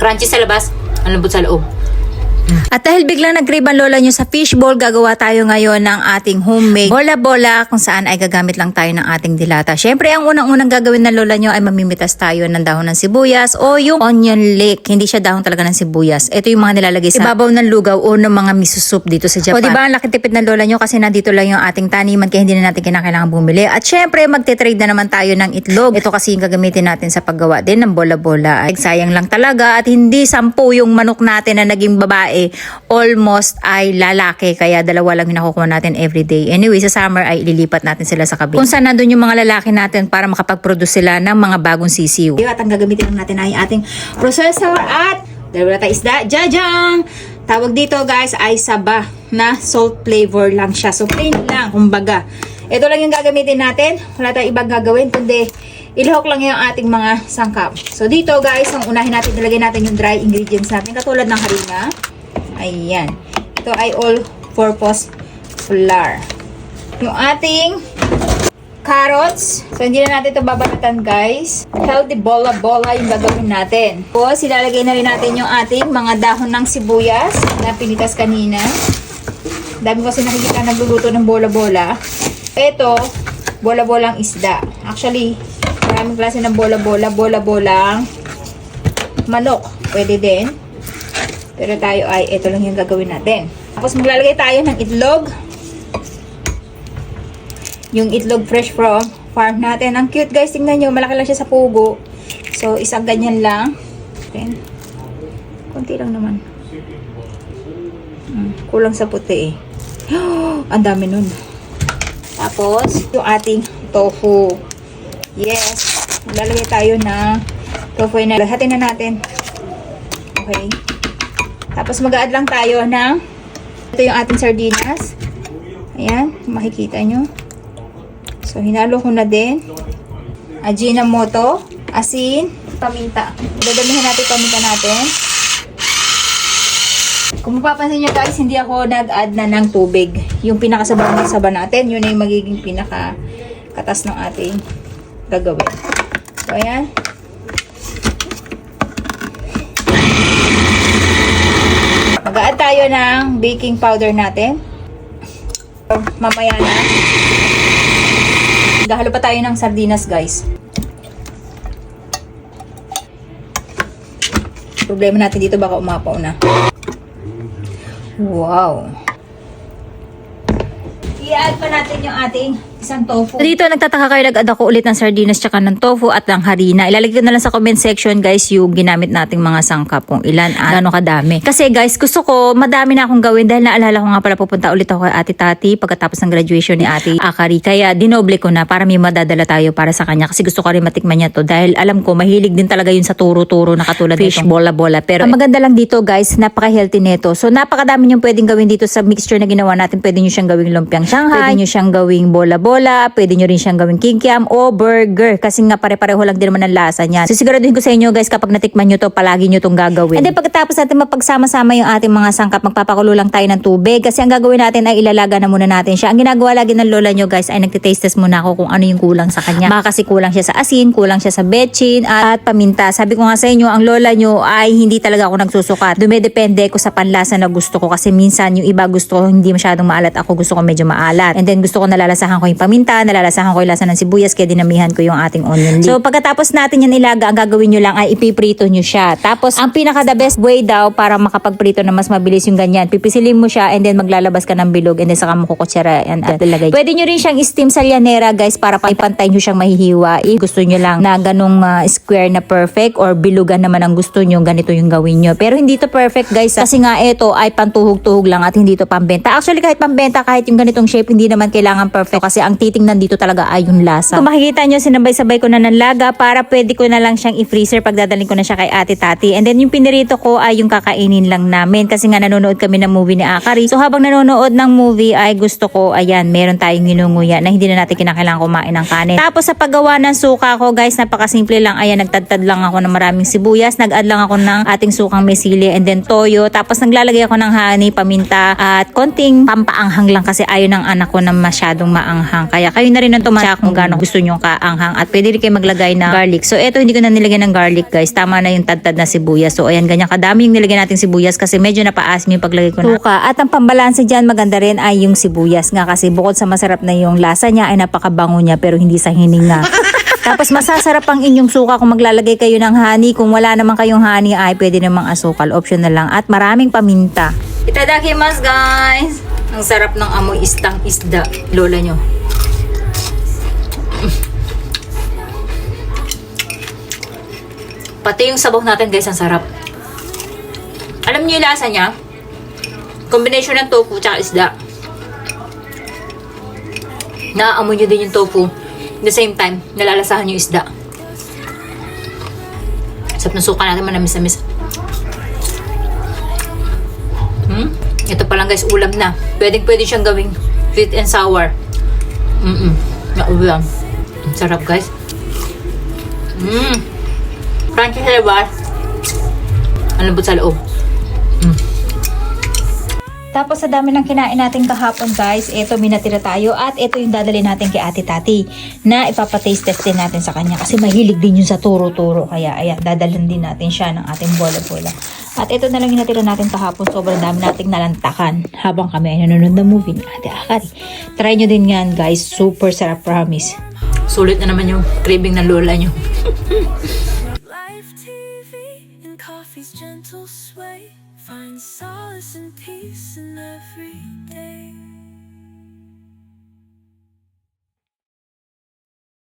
Crunchy sa labas, ang lambot sa loob. At dahil biglang nag-crave ang lola nyo sa fishball, gagawa tayo ngayon ng ating homemade bola-bola kung saan ay gagamit lang tayo ng ating dilata. Syempre, ang unang-unang gagawin ng lola nyo ay mamimitas tayo ng dahon ng sibuyas o yung onion leek. Hindi siya dahon talaga ng sibuyas. Ito yung mga nilalagay sa ibabaw ng lugaw o ng mga miso soup dito sa Japan. O diba, ang laki tipid ng lola nyo kasi nandito lang yung ating taniman kaya hindi na natin kinakailangan bumili. At syempre, magte-trade na naman tayo ng itlog. Ito kasi yung gagamitin natin sa paggawa din ng bola-bola. Ay, sayang lang talaga at hindi 10 yung manok natin na naging babae. Almost ay lalaki kaya dalawa lang yung nakukuha natin everyday. Anyway, sa summer ay ililipat natin sila sa kabila. Kung saan nandun yung mga lalaki natin para makapag-produce sila ng mga bagong sisiw. At ang gagamitin lang natin ay ating processor at dalawa tayo isda. Jajang! Tawag dito guys ay saba na salt flavor lang siya. So plain lang, kumbaga. Ito lang yung gagamitin natin. Wala tayong ibang gagawin kundi ilihok lang yung ating mga sangkap. So dito guys, ang unahin natin, ilagay natin yung dry ingredients natin katulad ng harina. Ayan. Ito ay all-purpose flour. Yung ating carrots. So, hindi na natin ito babalatan, guys. Healthy bola-bola yung gagawin natin. Tapos, ilalagay na rin natin yung ating mga dahon ng sibuyas na pinitas kanina. Dami kasi nakikita nagluluto ng bola-bola. Ito, bola-bolang isda. Actually, maraming klase ng bola-bola. Bola-bolang manok. Pwede din. Pero tayo ay, ito lang yung gagawin natin. Tapos maglalagay tayo ng itlog. Yung itlog fresh from farm natin. Ang cute guys, tingnan nyo. Malaki lang siya sa pugo. So, isang ganyan lang. Then, konti lang naman. Kulang sa puti eh. Ang dami nun. Tapos, yung ating tofu. Yes. Maglalagay tayo ng tofu na. Hatin na natin. Okay. Tapos mag-a-add lang tayo ng ito yung ating sardinas. Ayan, makikita nyo. So, hinalo ko na din. Ajinomoto, asin, paminta. Dadamihan natin paminta natin. Kung mapapansin nyo guys, hindi ako nag-add na ng tubig. Yung pinakasabaw ng saba natin, yun na yung magiging pinaka-katas ng ating gagawin. So, ayan. Mag-a-add tayo ng baking powder natin. Mamaya na. Gahalo pa tayo ng sardinas, guys. Problema natin dito, baka umapaw na. Wow. I-add pa natin yung ating isang tofu. Dito nagtataka kayo, nag-add ako ulit ng sardinas tsaka ng tofu at ng harina. Ilalagay ko na lang sa comment section guys yung ginamit nating mga sangkap kung ilan at gano'ng kadami. Kasi guys, gusto ko madami na akong gawin dahil naalala ko nga pala pupunta ulit ako kay Ate Tati pagkatapos ng graduation ni Ate Akari. Kaya dinoble ko na para may madadala tayo para sa kanya kasi gusto ko rin matikman niya to dahil alam ko mahilig din talaga yun sa turo-turo na katulad fish bola-bola. Pero ang maganda lang dito guys, napaka-healthy nito. So napakadami niyong pwedeng gawin dito sa mixture na ginawa natin. Pwede niyo siyang gawing lumpiang Shanghai, pwede niyo siyang gawing bola-bola, pwede nyo rin siyang gawing kikiam o burger kasi nga pare-pareho lang din naman ang lasa niya. So siguraduhin ko sa inyo guys, kapag natikman nyo to, palagi nyo tong gagawin. And then pagkatapos natin mapagsama-sama yung ating mga sangkap, magpapakulo lang tayo ng tubig kasi ang gagawin natin ay ilalaga na muna natin siya. Ang ginagawa lagi ng lola nyo guys ay nagtitaste test muna ako kung ano yung kulang sa kanya. Baka kasi kulang siya sa asin, kulang siya sa betchin at paminta. Sabi ko nga sa inyo, ang lola nyo ay hindi talaga ako nagsusukat. Dumedepende ko sa panlasa na gusto ko kasi minsan yung iba gusto ko hindi masyadong maalat, ako gusto ko medyo maalat. And then gusto ko nalalasahan ko yung paminta, nalalasahan ko yung lasa ng sibuyas kaya dinamihan ko yung ating onion leek. So pagkatapos natin yan ilaga, ang gagawin nyo lang ay ipiprito nyo siya. Tapos ang pinaka the best way daw para makapagprito na mas mabilis yung ganyan, pipisilin mo siya and then maglalabas ka ng bilog and then saka mo kukutsara and ilagay. Pwede nyo rin siyang steam sa llanera guys para paipantay nyo siyang mahihiwa. Gusto nyo lang na ganung square na perfect or bilugan naman ang gusto nyo, ganito yung gawin nyo. Pero hindi to perfect guys kasi nga ito ay pantuhog-tuhog lang at hindi to pambenta. Actually kahit pambenta, kahit yung ganitong shape, hindi naman kailangan perfect kasi ang titingnan dito talaga ay yung lasa. Kung makikita nyo, sinabay-sabay ko na ng laga para pwede ko na lang siyang i-freezer pagdadaling ko na siya kay Ate Tati. And then yung pinirito ko ay yung kakainin lang namin kasi nga nanonood kami ng movie ni Akari. So habang nanonood ng movie ay gusto ko, ayan, meron tayong ginunguya na hindi na natin kinakailangan kumain ng kanin. Tapos sa paggawa ng suka ko guys, napakasimple lang. Ayan, nagtadtad lang ako ng maraming sibuyas. Nag-add lang ako ng ating sukang may sili and then toyo. Tapos naglalagay ako ng honey, paminta at konting pampaanghang lang kasi ayaw ng anak ko na masyadong maanghang. anghang. Kaya kayo na rin ang tumatsa kung gaano gusto nyo kaanghang. At pwede rin kayo maglagay ng garlic. So eto, hindi ko na nilagyan ng garlic guys. Tama na yung tad-tad na sibuyas. So ayan, ganyan kadami yung nilagyan natin sibuyas kasi medyo napaasim yung paglagay ko na suka. At ang pambalanse dyan maganda rin ay yung sibuyas nga kasi bukod sa masarap na yung lasa niya ay napakabango niya pero hindi sa hininga. Tapos masasarap ang inyong suka kung maglalagay kayo ng honey. Kung wala naman kayong honey ay pwede namang asukal. Optional lang. At maraming paminta. Itadakimasu guys! Ang sarap ng amoy istang isda. Lola nyo. Pati yung sabaw natin guys, ang sarap. Alam niyo yung lasa niya? Combination ng tofu tsaka isda. Naaamoy niyo din yung tofu. At the same time, nalalasahan yung isda. Sarap ng suka natin, manamis-namis. Ito pa lang guys, ulam na. Pwede siyang gawing sweet and sour. Na ulam. Sarap guys. Crunchy sa labas. Ang lambot sa loob. Tapos sa dami ng kinain natin kahapon guys, eto minatira tayo at eto yung dadalhin natin kay Ate Tati na ipapataste test din natin sa kanya kasi mahilig din yun sa turo-turo. Kaya ayan, dadalhin din natin siya ng ating bola-bola. At ito na lang yung natira natin kahapon. Sobrang dami nating nalantakan habang kami ay nanonood ng movie ni Ate Akari. Try nyo din yan guys. Super sarap, promise. Sulit na naman yung craving ng lola nyo. Live TV and coffee's gentle sway. Find solace and peace in every day.